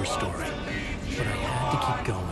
over story, but I had to keep going.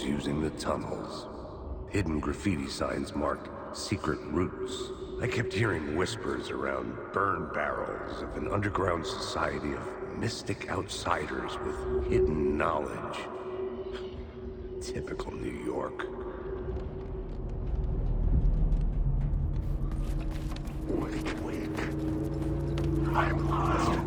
Using the tunnels. Hidden graffiti signs marked secret routes. I kept hearing whispers around burn barrels of an underground society of mystic outsiders with hidden knowledge. Typical New York. Wake. I'm lost.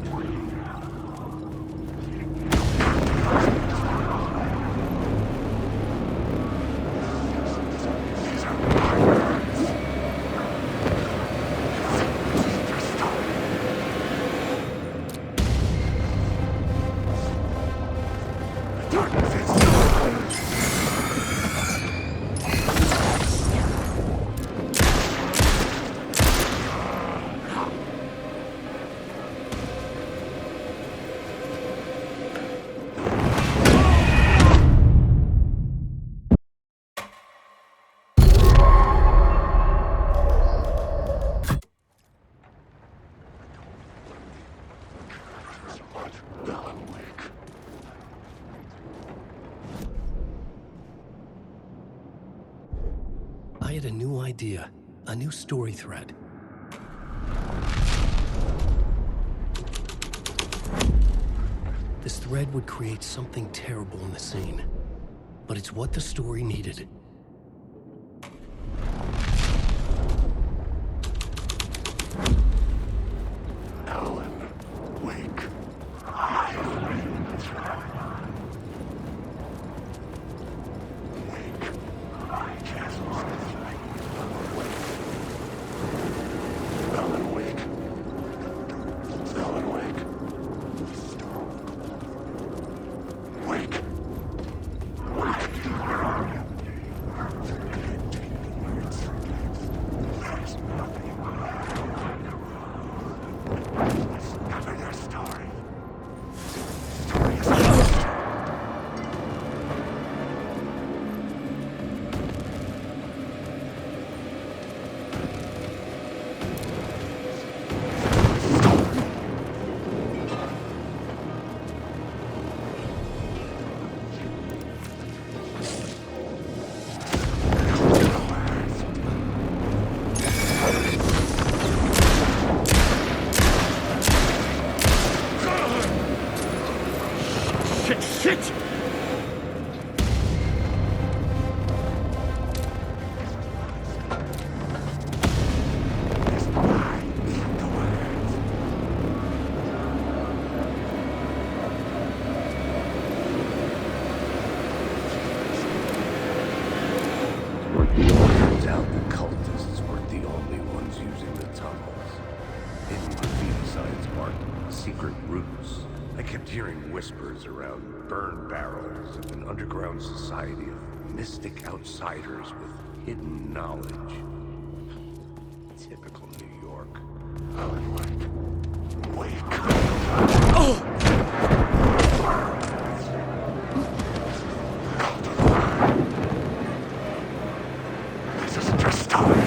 I had a new idea, a new story thread. This thread would create something terrible in the scene, but it's what the story needed. Shit! Turns out the cultists weren't the only ones using the tunnels. Hidden graffiti signs marked secret routes. I kept hearing whispers around burn barrels of an underground society of mystic outsiders with hidden knowledge. Typical New York. This isn't your story.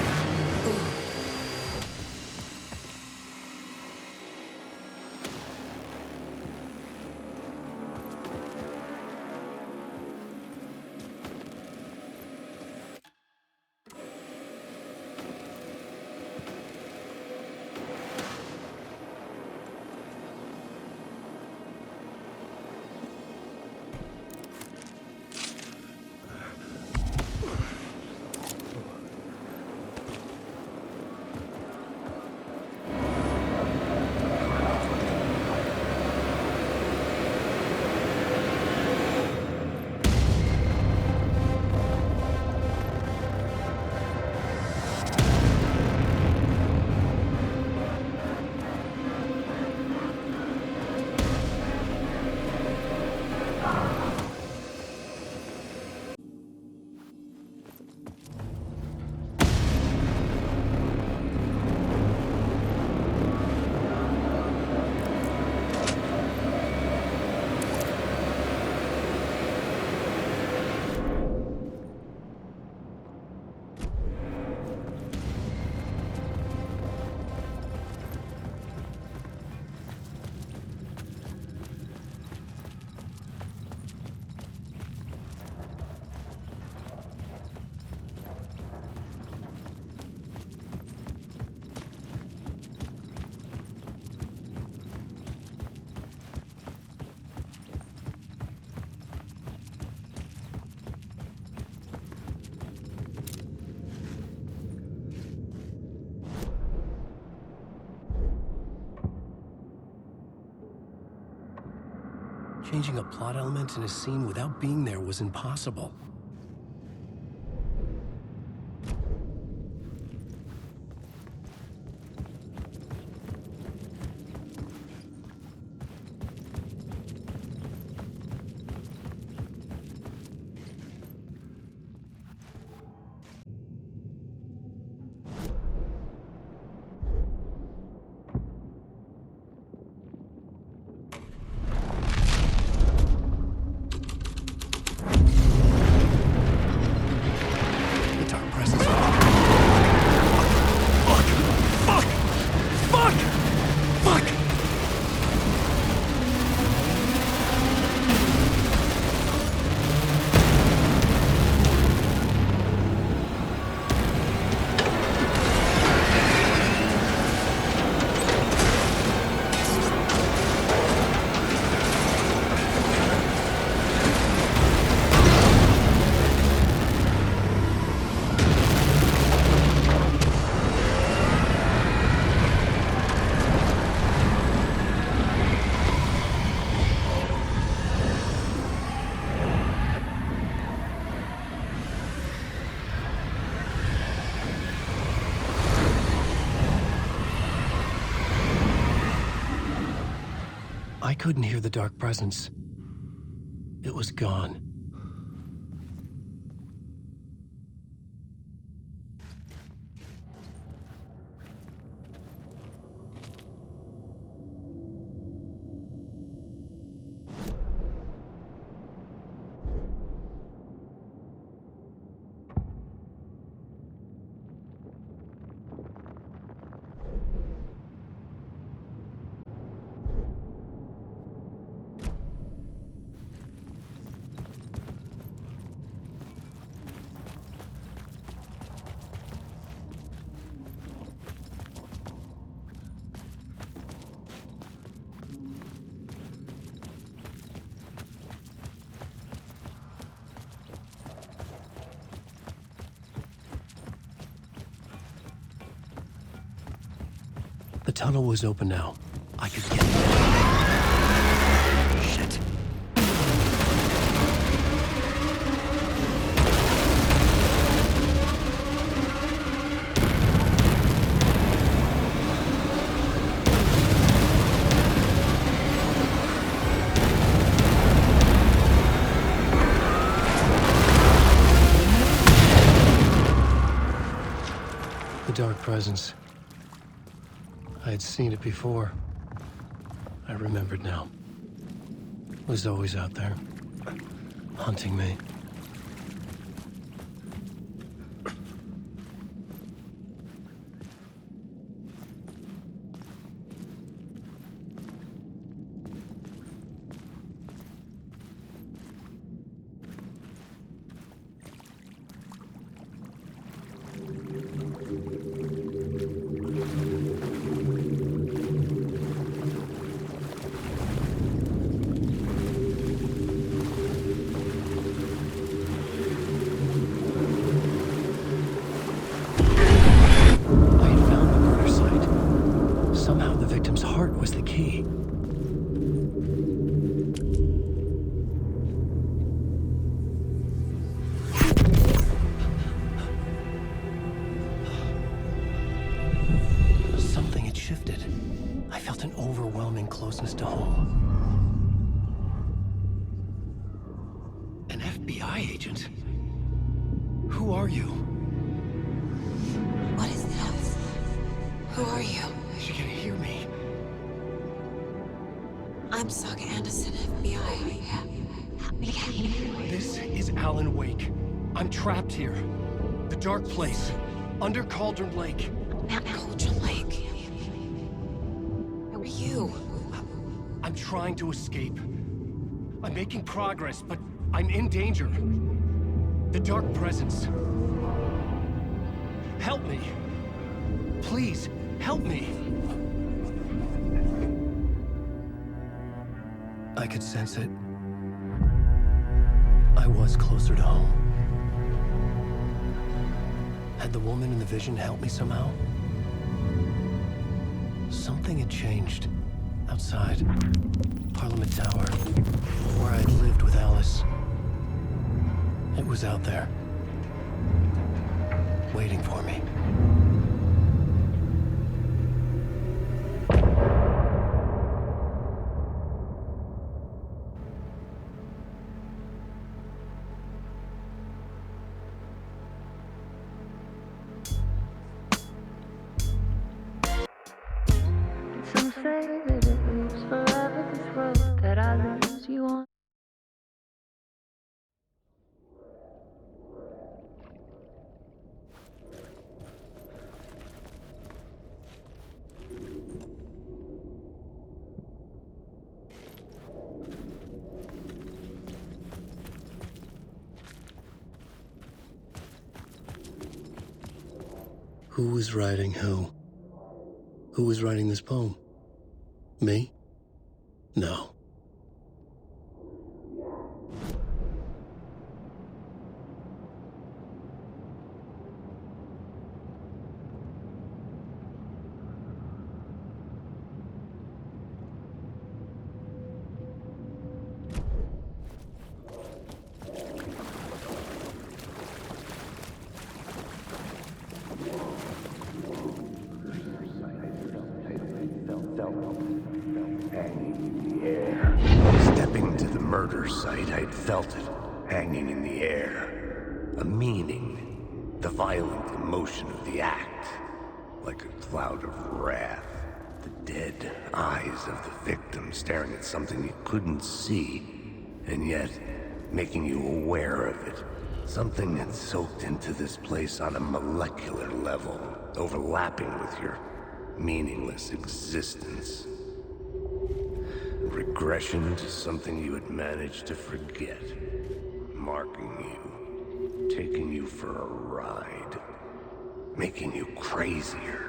Changing a plot element in a scene without being there was impossible. The dark presence. Fuck! I couldn't hear the dark presence. It was gone. The tunnel was open now. I could get... Shit. The dark presence. I had seen it before. I remembered now. It was always out there, hunting me. Closeness to home. An FBI agent? Who are you? What is this? Who are you? She can hear me. I'm Saga Anderson, FBI. Help me get you. This is Alan Wake. I'm trapped here. The dark place. Under Cauldron Lake. Not Cauldron Lake. Who are you? I'm trying to escape. I'm making progress, but I'm in danger. The dark presence. Help me. Please, help me. I could sense it. I was closer to home. Had the woman in the vision helped me somehow? Something had changed. Outside. Parliament Tower. Where I'd lived with Alice. It was out there. Waiting for me. Some say that it lives forever, this road that I lose you on. Who was writing who? Who was writing this poem? Me? No. Stepping to the murder site, I'd felt it, hanging in the air. A meaning, the violent emotion of the act, like a cloud of wrath. The dead eyes of the victim staring at something you couldn't see, and yet making you aware of it. Something that soaked into this place on a molecular level, overlapping with your meaningless existence. Regression to something you had managed to forget. Marking you. Taking you for a ride. Making you crazier.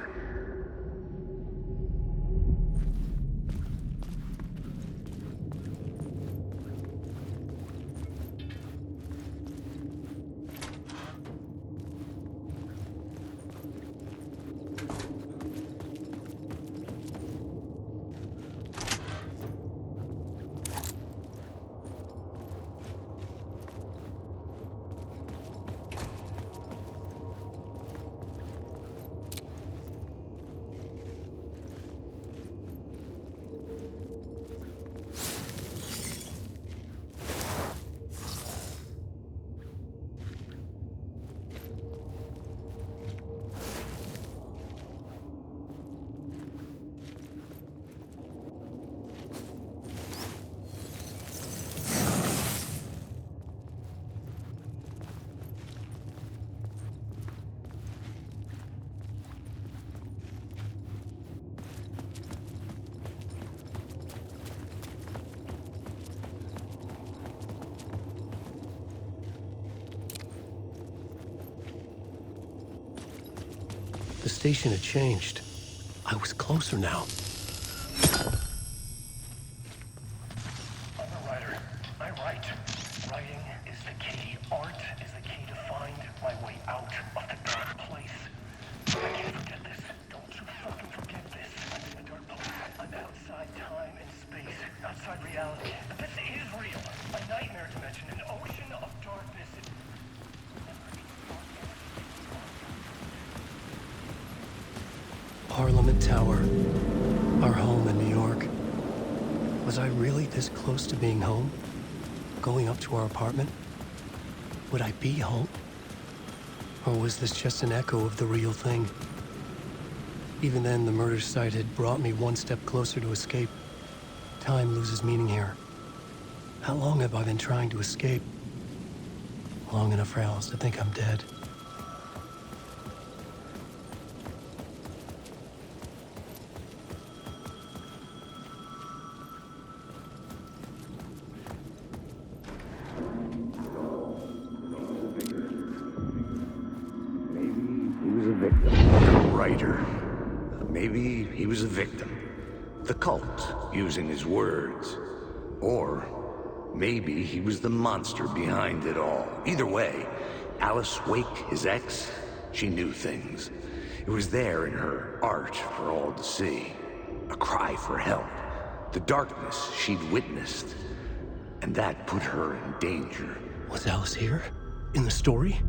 station had changed. I was closer now. I'm a writer. I write. Writing is the key. Art is the key to find my way out of the dark place. I can't forget this. Don't you fucking forget this. I'm in a dark place. I'm outside time and space. Outside reality. But this is real. A nightmare dimension. An ocean of darkness. Parliament Tower. Our home in New York. Was I really this close to being home? Going up to our apartment? Would I be home? Or was this just an echo of the real thing? Even then, the murder site had brought me one step closer to escape. Time loses meaning here. How long have I been trying to escape? Long enough for Alice to think I'm dead. Maybe he was a victim. The cult, using his words. Or maybe he was the monster behind it all. Either way, Alice Wake, his ex, she knew things. It was there in her art for all to see. A cry for help. The darkness she'd witnessed. And that put her in danger. Was Alice here? In the story?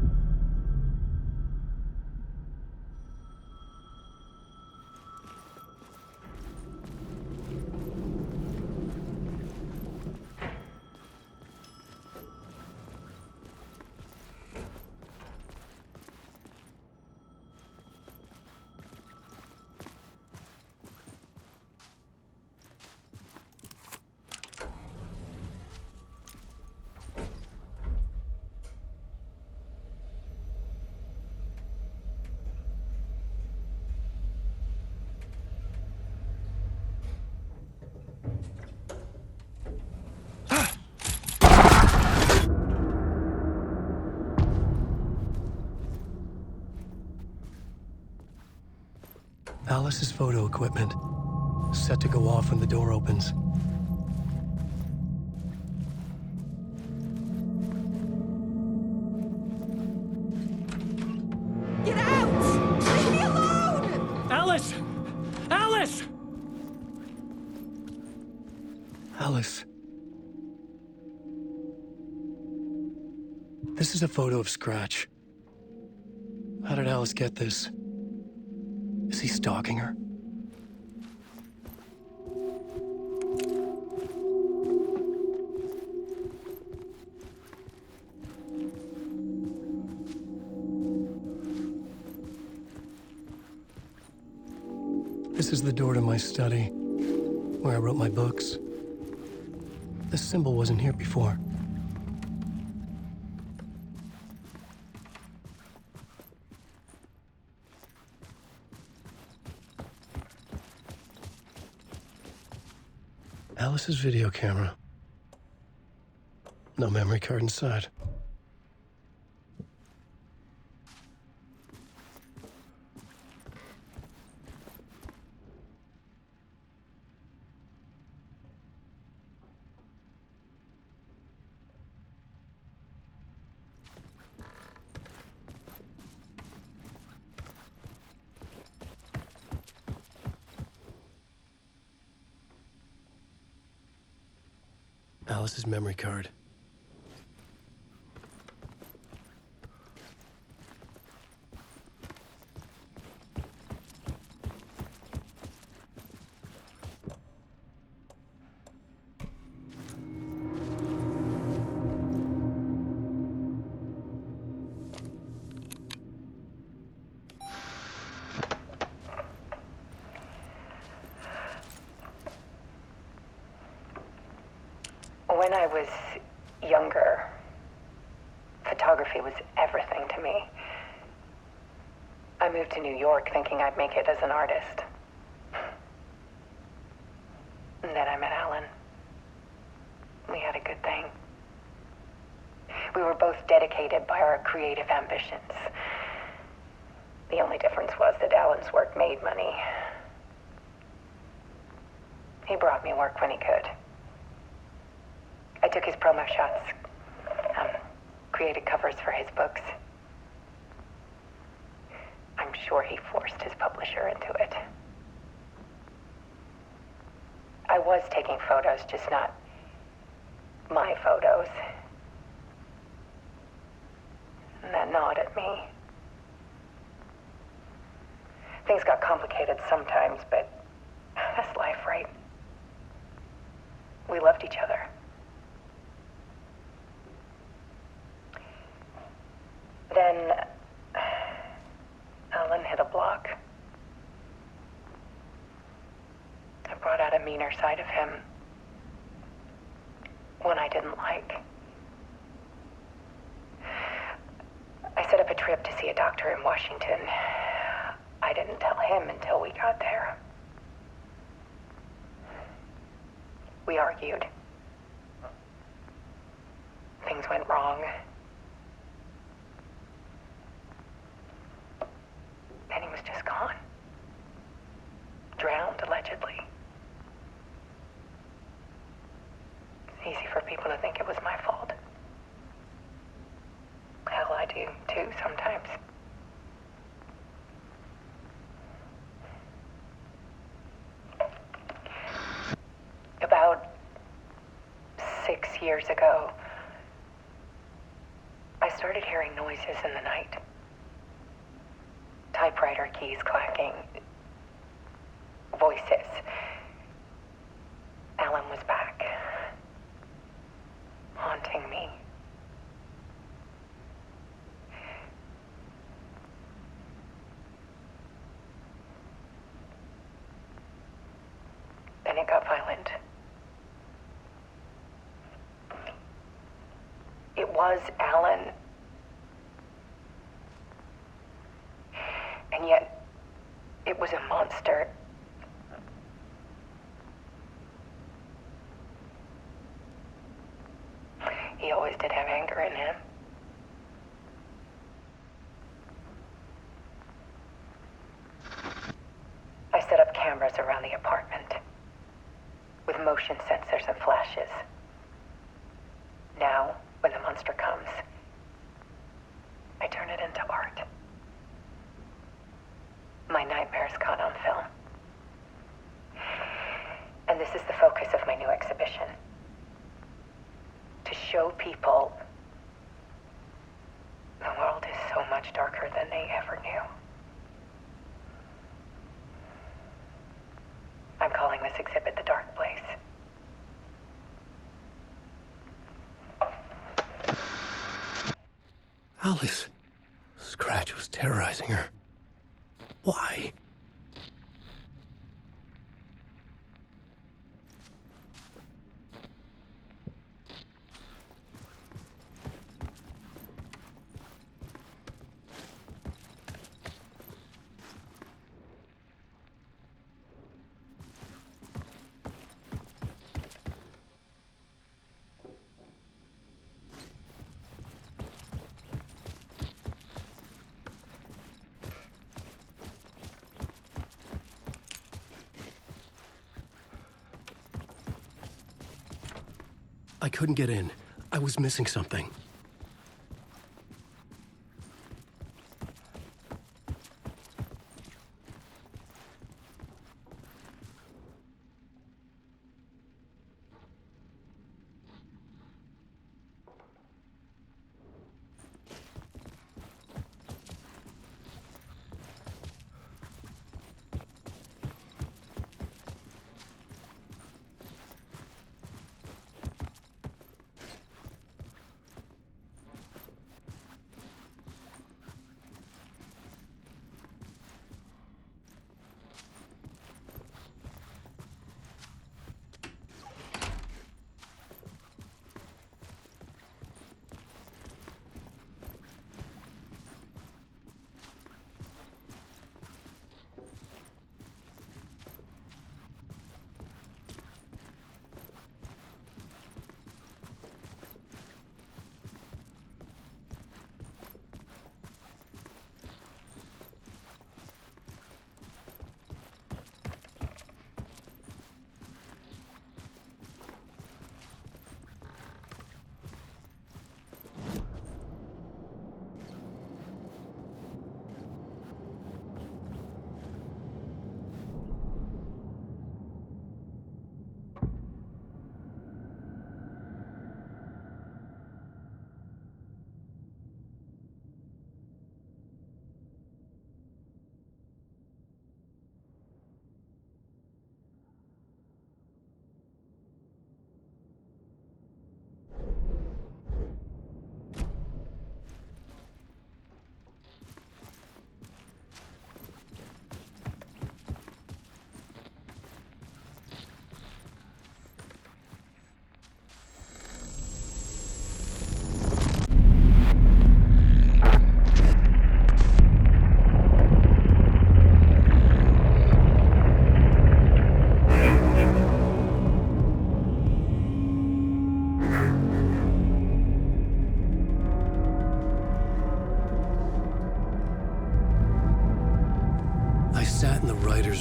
Alice's photo equipment, set to go off when the door opens. Get out! Leave me alone! Alice! Alice! Alice. This is a photo of Scratch. How did Alice get this? Is he stalking her? This is the door to my study, where I wrote my books. This symbol wasn't here before. Alice's video camera. No memory card inside. Alice's memory card. When I was younger, photography was everything to me. I moved to New York thinking I'd make it as an artist. And then I met Alan. We had a good thing. We were both dedicated by our creative ambitions. The only difference was that Alan's work made money. He brought me work when he could. I took his promo shots, created covers for his books. I'm sure he forced his publisher into it. I was taking photos, just not my photos. And that gnawed at me. Things got complicated sometimes, but that's life, right? We loved each other. Then Alan hit a block. I brought out a meaner side of him. One I didn't like. I set up a trip to see a doctor in Washington. I didn't tell him until we got there. We argued. Things went wrong. Then he was just gone. Drowned, allegedly. It's easy for people to think it was my fault. Hell, I do, too, sometimes. About 6 years ago, I started hearing noises in the night. Typewriter keys clacking. Voices. Alan was back. Haunting me. Then it got violent. It was Alan. And yet, it was a monster. He always did have anger in him. I set up cameras around the apartment with motion sensors and flashes. Now, when the monster comes, I turn it into art. My nightmares caught on film. And this is the focus of my new exhibition. To show people the world is so much darker than they ever knew. I'm calling this exhibit The Dark Place. Alice. Scratch was terrorizing her. Why? I couldn't get in. I was missing something.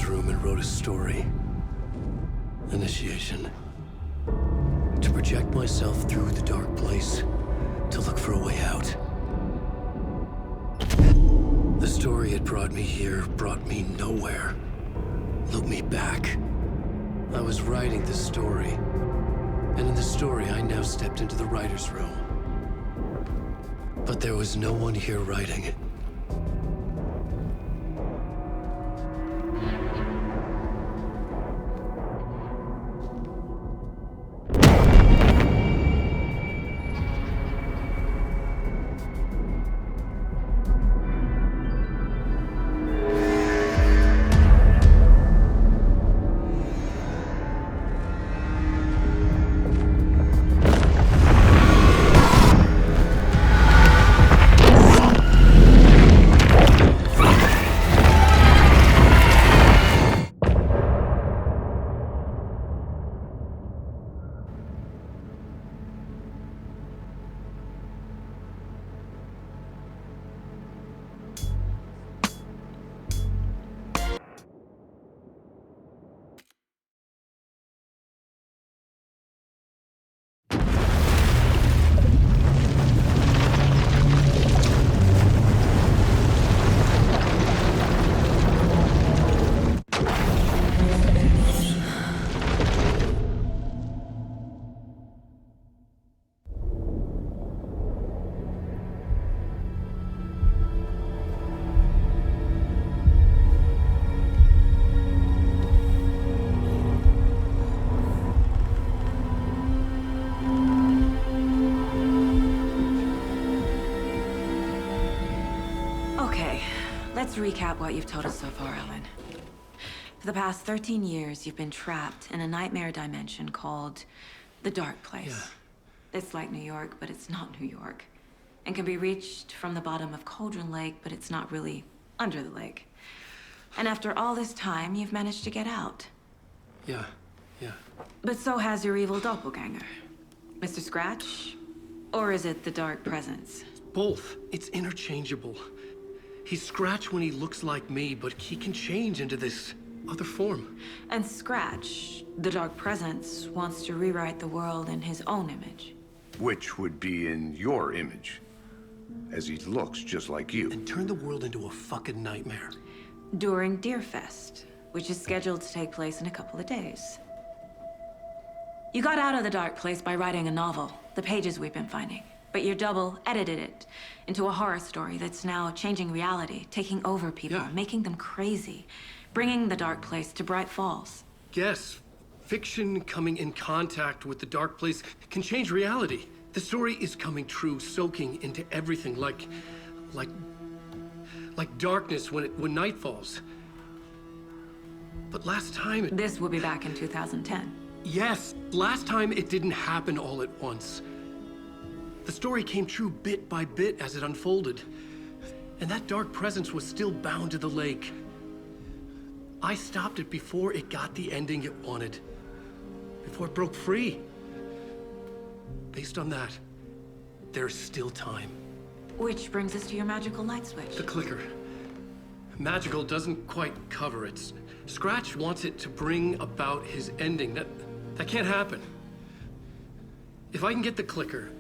writer's room and wrote a story. Initiation. To project myself through the dark place, to look for a way out. The story had brought me here, brought me nowhere. Looked me back. I was writing the story. And in the story, I now stepped into the writer's room. But there was no one here writing it. Let's recap what you've told us so far, Ellen. For the past 13 years, you've been trapped in a nightmare dimension called the Dark Place. Yeah. It's like New York, but it's not New York. And can be reached from the bottom of Cauldron Lake, but it's not really under the lake. And after all this time, you've managed to get out. Yeah. But so has your evil doppelganger. Mr. Scratch? Or is it the Dark Presence? Both. It's interchangeable. He's Scratch when he looks like me, but he can change into this other form. And Scratch, the Dark Presence, wants to rewrite the world in his own image. Which would be in your image, as he looks just like you. And turn the world into a fucking nightmare. During Deerfest, which is scheduled to take place in a couple of days. You got out of the Dark Place by writing a novel, the pages we've been finding. But your double edited it into a horror story that's now changing reality, taking over people, making them crazy, bringing the Dark Place to Bright Falls. Yes, fiction coming in contact with the Dark Place can change reality. The story is coming true, soaking into everything like darkness when night falls. But last time This will be back in 2010. Yes, last time it didn't happen all at once. The story came true bit by bit as it unfolded. And that dark presence was still bound to the lake. I stopped it before it got the ending it wanted. Before it broke free. Based on that, there's still time. Which brings us to your magical light switch. The clicker. Magical doesn't quite cover it. Scratch wants it to bring about his ending. That can't happen. If I can get the clicker,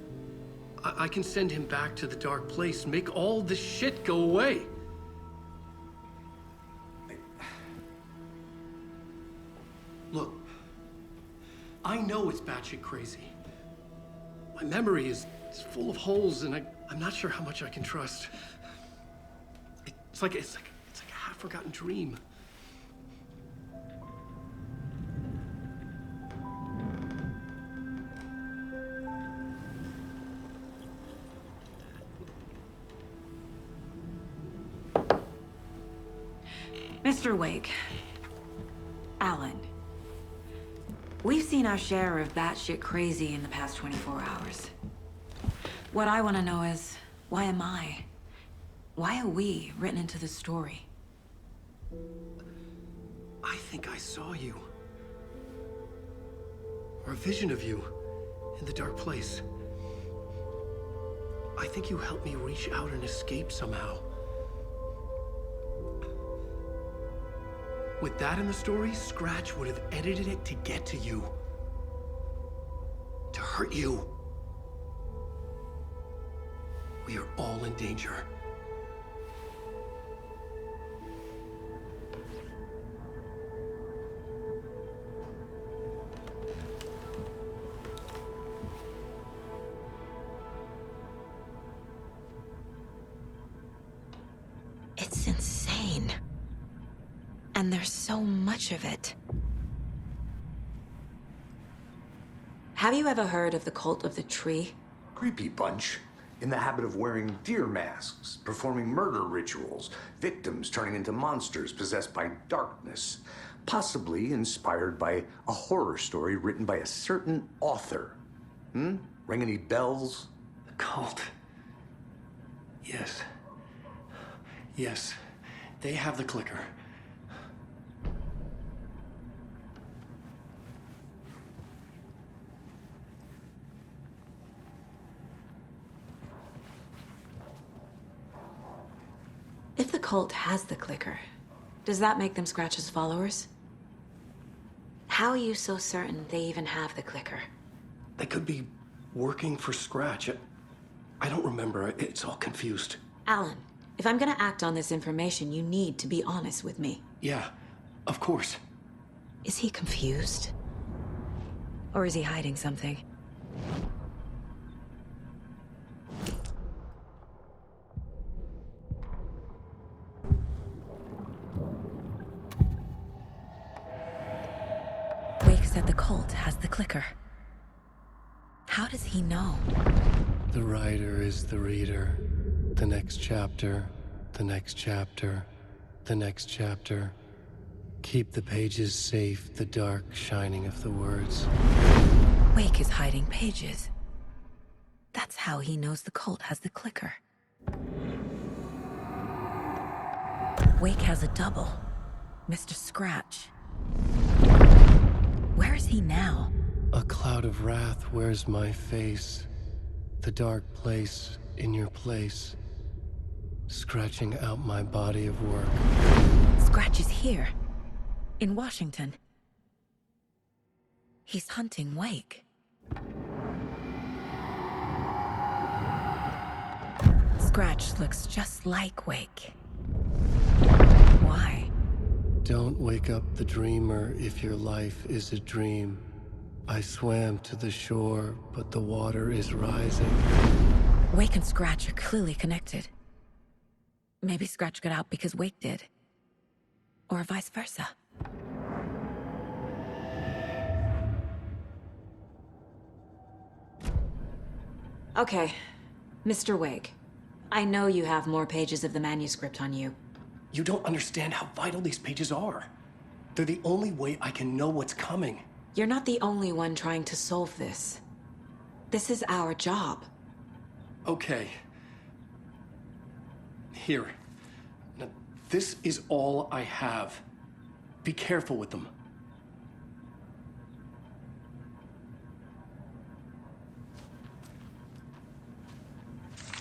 I can send him back to the Dark Place, make all this shit go away. Look, I know it's batshit crazy. My memory is full of holes, and I'm not sure how much I can trust. It's like a half-forgotten dream. Mr. Wake, Alan, we've seen our share of batshit crazy in the past 24 hours. What I want to know is, why am I? Why are we written into the story? I think I saw you. Or a vision of you in the Dark Place. I think you helped me reach out and escape somehow. With that in the story, Scratch would have edited it to get to you. To hurt you. We are all in danger. It's insane. And there's so much of it. Have you ever heard of the Cult of the Tree? Creepy bunch. In the habit of wearing deer masks, performing murder rituals, victims turning into monsters possessed by darkness. Possibly inspired by a horror story written by a certain author. Ring any bells? The cult. Yes. Yes. They have the clicker. If the cult has the clicker, does that make them Scratch's followers? How are you so certain they even have the clicker? They could be working for Scratch. I don't remember. It's all confused. Alan, if I'm gonna act on this information, you need to be honest with me. Yeah, of course. Is he confused? Or is he hiding something? Wake said the cult has the clicker. How does he know? The writer is the reader. The next chapter, the next chapter, the next chapter. Keep the pages safe, the dark shining of the words. Wake is hiding pages. That's how he knows the cult has the clicker. Wake has a double. Mr. Scratch. Where is he now? A cloud of wrath wears my face. The dark place in your place. Scratching out my body of work. Scratch is here. In Washington. He's hunting Wake. Scratch looks just like Wake. Why? Don't wake up the dreamer if your life is a dream. I swam to the shore, but the water is rising. Wake and Scratch are clearly connected. Maybe Scratch got out because Wake did. Or vice versa. Okay, Mr. Wake. I know you have more pages of the manuscript on you. You don't understand how vital these pages are. They're the only way I can know what's coming. You're not the only one trying to solve this. This is our job. Okay. Here. Now, this is all I have. Be careful with them.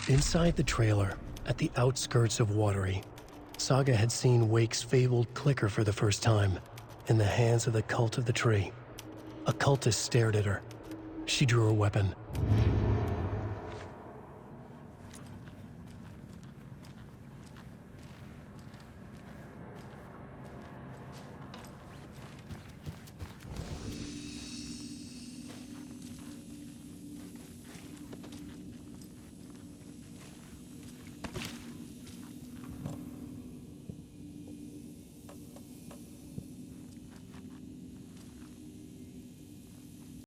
Inside the trailer, at the outskirts of Watery, Saga had seen Wake's fabled clicker for the first time, in the hands of the Cult of the Tree. A cultist stared at her. She drew her weapon.